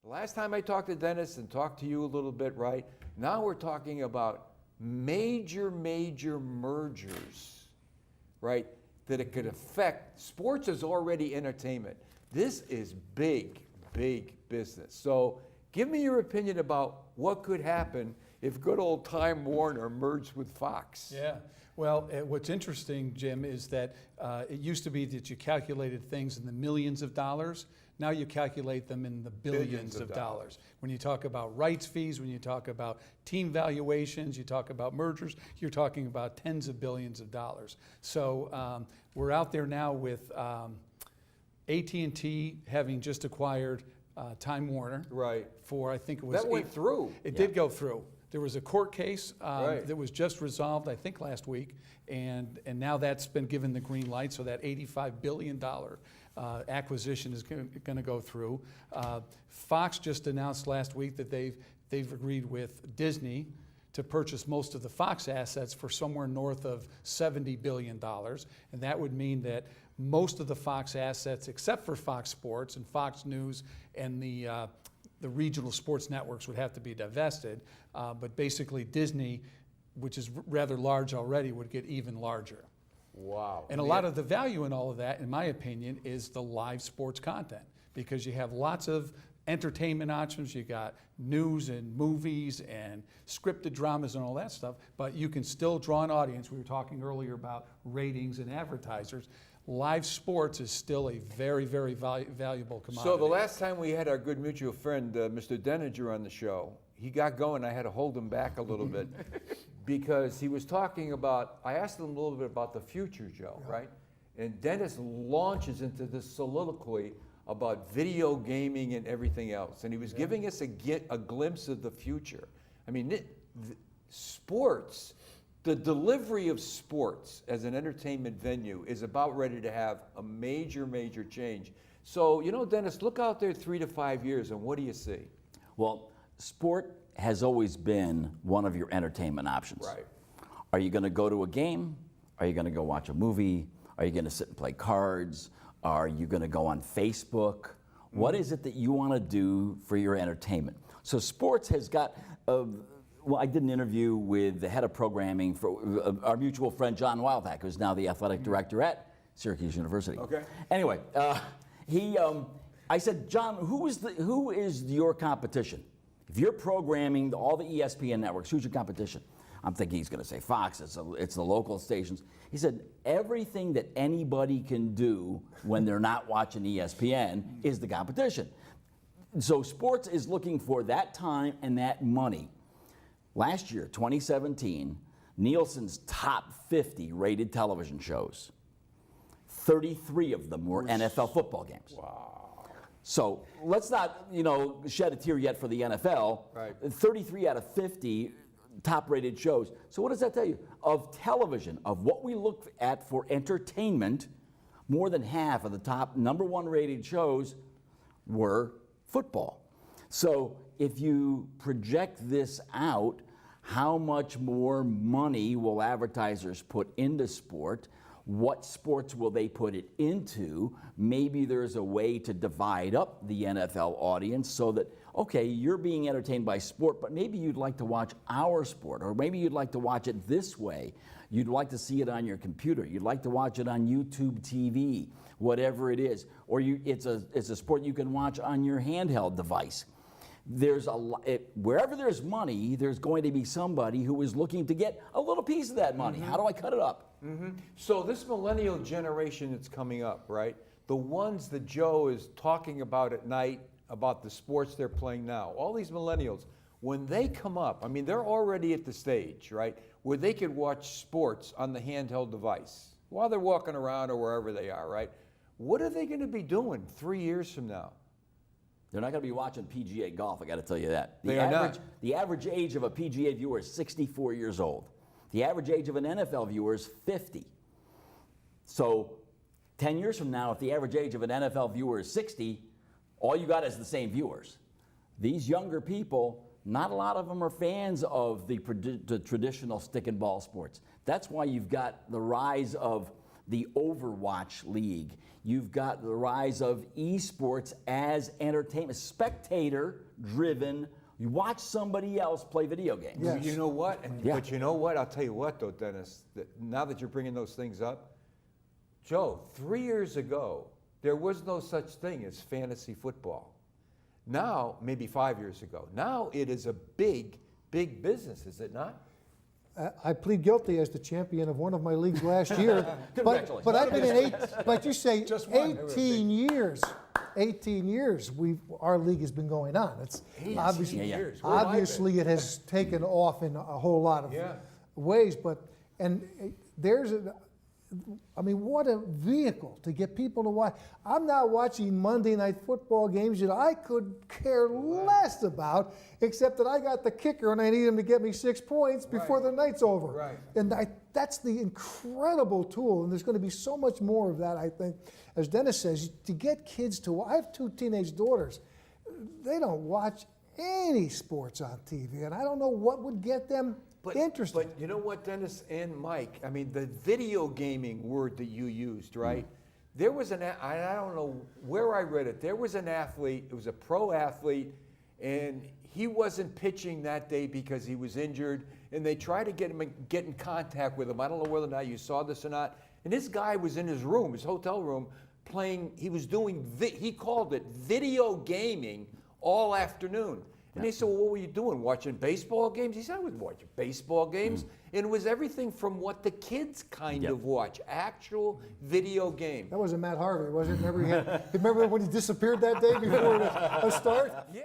last time I talked to Dennis and talked to you a little bit, right? Now we're talking about major mergers, right? That it could affect. Sports is already entertainment. This is big business. So give me your opinion about what could happen if good old Time Warner merged with Fox. Yeah. Well, what's interesting, Jim, is that it used to be that you calculated things in the millions of dollars. Now you calculate them in the billions of dollars. When you talk about rights fees, when you talk about team valuations, you talk about mergers, you're talking about tens of billions of dollars. So we're out there now with AT&T having just acquired Time Warner. Right. For, I think it was... That went through. It did go through. There was a court case that was just resolved, I think, last week, and now that's been given the green light, so that $85 billion acquisition is going to go through. Fox just announced last week that they've agreed with Disney to purchase most of the Fox assets for somewhere north of $70 billion, and that would mean that most of the Fox assets, except for Fox Sports and Fox News and the regional sports networks, would have to be divested, but basically Disney, which is rather large already, would get even larger. Wow. And a lot of the value in all of that, in my opinion, is the live sports content, because you have lots of entertainment options. You got news and movies and scripted dramas and all that stuff, but you can still draw an audience. We were talking earlier about ratings and advertisers. Live sports is still a very valuable commodity. So the last time we had our good mutual friend, Mr. Deninger, on the show, he got going. I had to hold him back a little bit because he was talking about, I asked him a little bit about the future, Joe, right? And Dennis launches into this soliloquy about video gaming and everything else. And he was giving us a glimpse of the future. I mean, sports, the delivery of sports as an entertainment venue is about ready to have a major change. So, you know, Dennis, look out there 3 to 5 years, and what do you see? Well, sport has always been one of your entertainment options. Right. Are you going to go to a game? Are you going to go watch a movie? Are you going to sit and play cards? Are you going to go on Facebook? What is it that you want to do for your entertainment? So sports has got, well, I did an interview with the head of programming for our mutual friend John Wildhack, who's now the athletic director at Syracuse University. Okay. Anyway, I said, John, who is your competition? If you're programming all the ESPN networks, who's your competition? I'm thinking he's going to say Fox, it's the local stations. He said, everything that anybody can do when they're not watching ESPN is the competition. So sports is looking for that time and that money. Last year, 2017, Nielsen's top 50 rated television shows, 33 of them were NFL football games. Wow. So let's not, shed a tear yet for the NFL. Right. 33 out of 50 top-rated shows. So what does that tell you? Of television, of what we look at for entertainment, more than half of the top #1 rated shows were football. So if you project this out, how much more money will advertisers put into sport? What sports will they put it into? Maybe there's a way to divide up the NFL audience so that, okay, you're being entertained by sport, but maybe you'd like to watch our sport, or maybe you'd like to watch it this way. You'd like to see it on your computer. You'd like to watch it on YouTube TV, whatever it is. Or it's a sport you can watch on your handheld device. Wherever there's money, there's going to be somebody who is looking to get a little piece of that money. How do I cut it up? So this millennial generation that's coming up, right? The ones that Joe is talking about at night, about the sports they're playing now, all these millennials, when they come up, I mean, they're already at the stage, right, where they could watch sports on the handheld device while they're walking around or wherever they are, right? What are they going to be doing 3 years from now? They're not going to be watching PGA golf, I got to tell you that. They are not. The average age of a PGA viewer is 64 years old. The average age of an NFL viewer is 50. So 10 years from now, if the average age of an NFL viewer is 60, all you got is the same viewers. These younger people, not a lot of them are fans of the traditional stick and ball sports. That's why you've got the rise of the Overwatch League. You've got the rise of esports as entertainment, spectator-driven. You watch somebody else play video games. Well, you know what? Yeah. But you know what? I'll tell you what, though, Dennis. Now that you're bringing those things up, Joe, 3 years ago, there was no such thing as fantasy football. Now, maybe 5 years ago, now it is a big, big business, is it not? I plead guilty as the champion of one of my leagues last year. Congratulations. But I've been in but you say Just one. 18 years. 18 years our league has been going on. It's 18 obviously, years. Where have I been? obviously it has taken off in a whole lot of Yeah. ways, what a vehicle to get people to watch. I'm not watching Monday Night Football games that I could care less about, except that I got the kicker and I need him to get me 6 points before the night's over. Right. And that's the incredible tool, and there's going to be so much more of that, I think. As Dennis says, to get kids to I have 2 teenage daughters. They don't watch any sports on TV, and I don't know what would get them interested. But you know what, Dennis and Mike? I mean, the video gaming word that you used, right? There was I don't know where I read it. There was an athlete, it was a pro athlete, and he wasn't pitching that day because he was injured, and they tried to get in contact with him. I don't know whether or not you saw this or not. And this guy was in his room, his hotel room, playing, he was doing, he called it video gaming all afternoon. And they said, well, what were you doing, watching baseball games? He said, I was watching baseball games. And it was everything from what the kids kind of watch, actual video game. That wasn't Matt Harvey, was it? Remember when he disappeared that day before the start? Yeah.